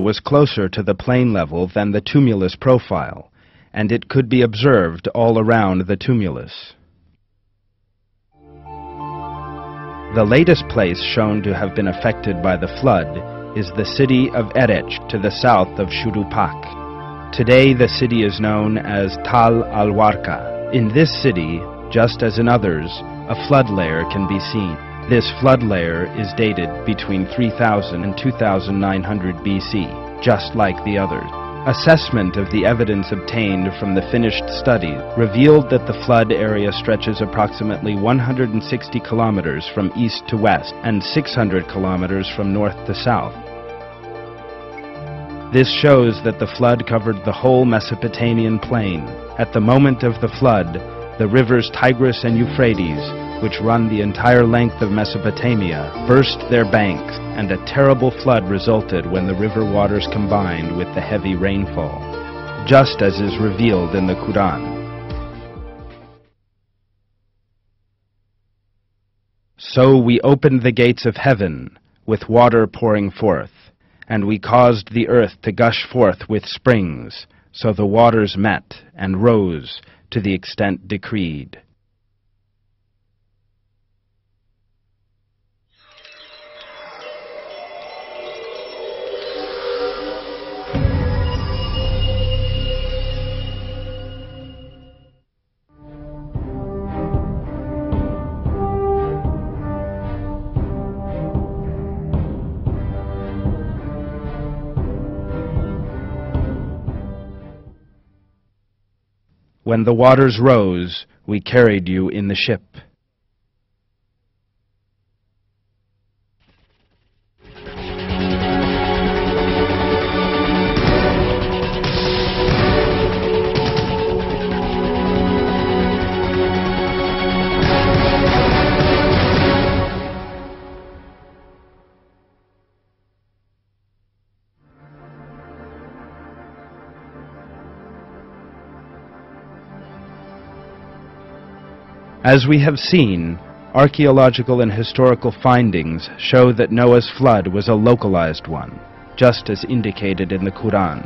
was closer to the plain level than the tumulus profile, and it could be observed all around the tumulus. The latest place shown to have been affected by the flood is the city of Erech to the south of Shurupak. Today the city is known as Tal al-Warqa. In this city, just as in others, a flood layer can be seen. This flood layer is dated between 3000 and 2900 BC, just like the others. Assessment of the evidence obtained from the finished study revealed that the flood area stretches approximately 160 kilometers from east to west and 600 kilometers from north to south. This shows that the flood covered the whole Mesopotamian plain. At the moment of the flood, the rivers Tigris and Euphrates, which run the entire length of Mesopotamia, burst their banks, and a terrible flood resulted when the river waters combined with the heavy rainfall, just as is revealed in the Quran. So we opened the gates of heaven, with water pouring forth, and we caused the earth to gush forth with springs, so the waters met and rose to the extent decreed. When the waters rose, we carried you in the ship. As we have seen, archaeological and historical findings show that Noah's flood was a localized one, just as indicated in the Quran.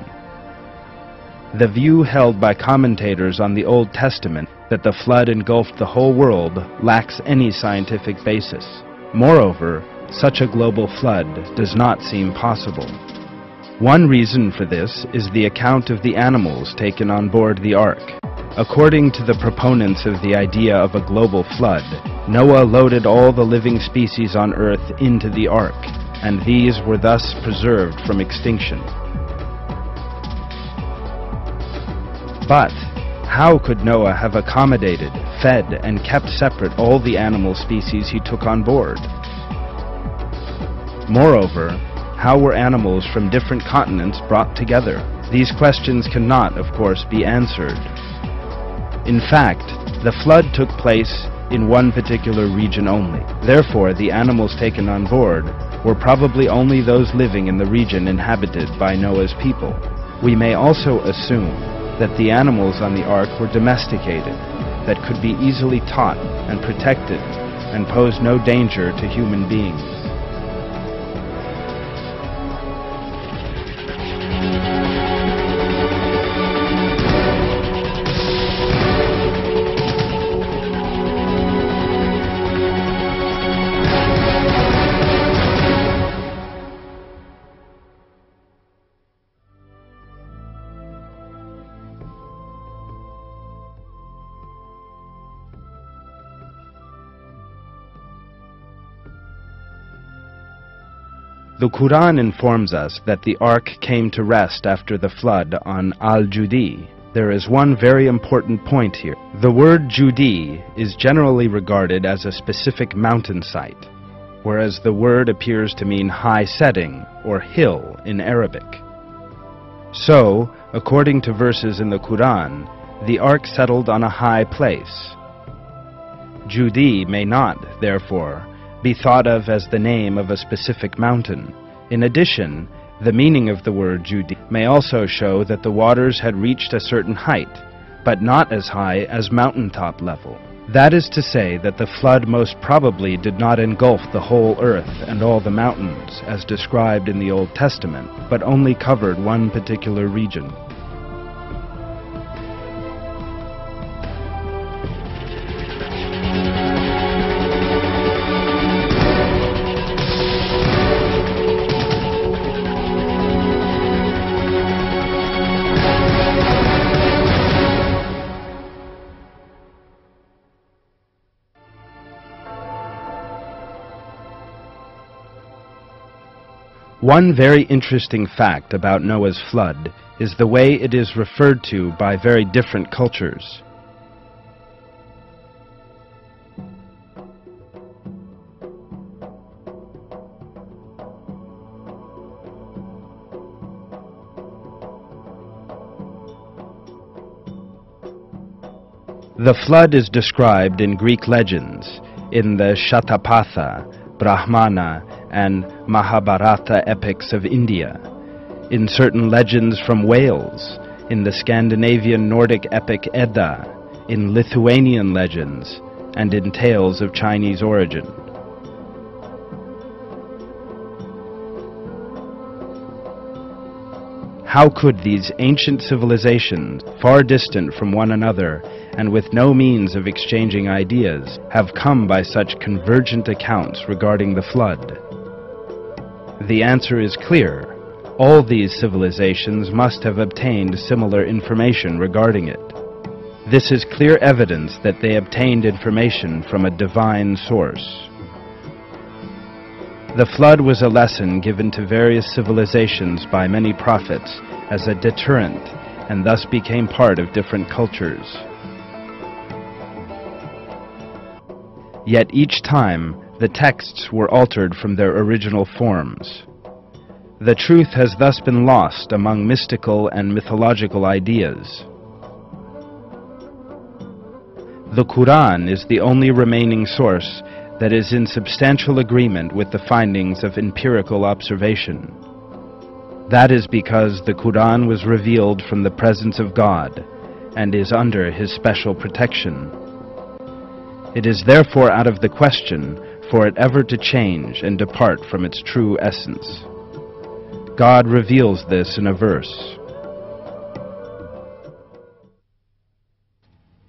The view held by commentators on the Old Testament that the flood engulfed the whole world lacks any scientific basis. Moreover, such a global flood does not seem possible. One reason for this is the account of the animals taken on board the ark. According to the proponents of the idea of a global flood, Noah loaded all the living species on earth into the ark, and these were thus preserved from extinction. But how could Noah have accommodated, fed, and kept separate all the animal species he took on board? Moreover, how were animals from different continents brought together? These questions cannot, of course, be answered. In fact, the flood took place in one particular region only. Therefore, the animals taken on board were probably only those living in the region inhabited by Noah's people. We may also assume that the animals on the ark were domesticated, that could be easily taught and protected, and pose no danger to human beings. The Quran informs us that the ark came to rest after the flood on Al-Judi. There is one very important point here. The word Judi is generally regarded as a specific mountain site, whereas the word appears to mean high setting or hill in Arabic. So, according to verses in the Quran, the ark settled on a high place. Judi may not, therefore, be thought of as the name of a specific mountain. In addition, the meaning of the word Judi may also show that the waters had reached a certain height, but not as high as mountaintop level. That is to say that the flood most probably did not engulf the whole earth and all the mountains, as described in the Old Testament, but only covered one particular region. One very interesting fact about Noah's flood is the way it is referred to by very different cultures. The flood is described in Greek legends, in the Shatapatha, Brahmana, and Mahabharata epics of India, in certain legends from Wales, in the Scandinavian Nordic epic Edda, in Lithuanian legends, and in tales of Chinese origin. How could these ancient civilizations, far distant from one another and with no means of exchanging ideas, have come by such convergent accounts regarding the flood? The answer is clear. All these civilizations must have obtained similar information regarding it. This is clear evidence that they obtained information from a divine source. The flood was a lesson given to various civilizations by many prophets as a deterrent, and thus became part of different cultures. Yet each time, the texts were altered from their original forms. The truth has thus been lost among mystical and mythological ideas. The Quran is the only remaining source that is in substantial agreement with the findings of empirical observation. That is because the Quran was revealed from the presence of God and is under His special protection. It is therefore out of the question for it ever to change and depart from its true essence. God reveals this in a verse.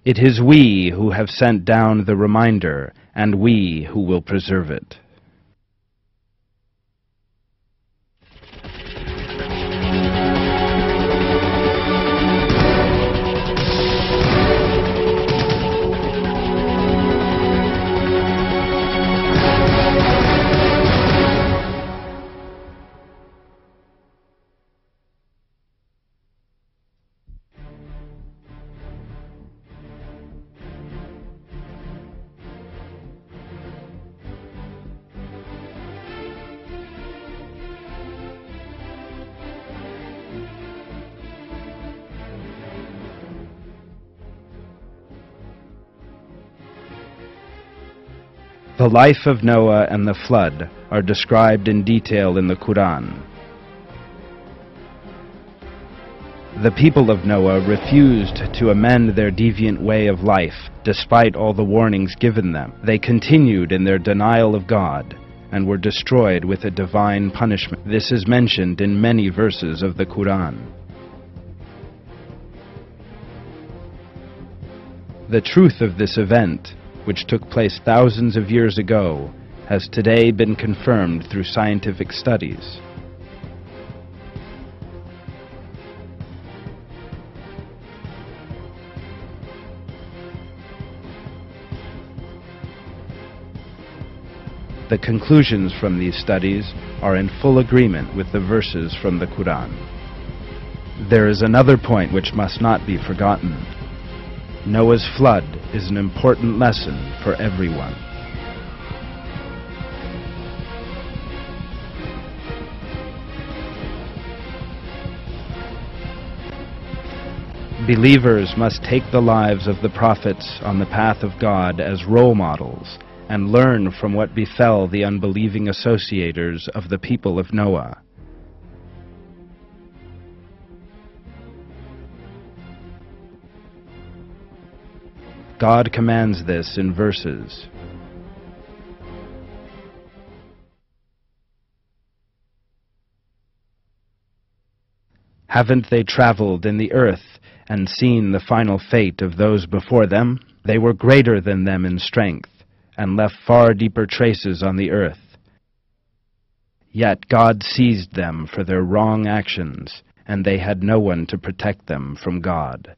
It is we who have sent down the reminder, and we who will preserve it. The life of Noah and the flood are described in detail in the Quran. The people of Noah refused to amend their deviant way of life despite all the warnings given them. They continued in their denial of God and were destroyed with a divine punishment. This is mentioned in many verses of the Quran. The truth of this event, which took place thousands of years ago, has today been confirmed through scientific studies. The conclusions from these studies are in full agreement with the verses from the Quran. There is another point which must not be forgotten. Noah's flood is an important lesson for everyone. Believers must take the lives of the prophets on the path of God as role models and learn from what befell the unbelieving associators of the people of Noah. God commands this in verses. Haven't they traveled in the earth and seen the final fate of those before them? They were greater than them in strength, and left far deeper traces on the earth. Yet God seized them for their wrong actions, and they had no one to protect them from God.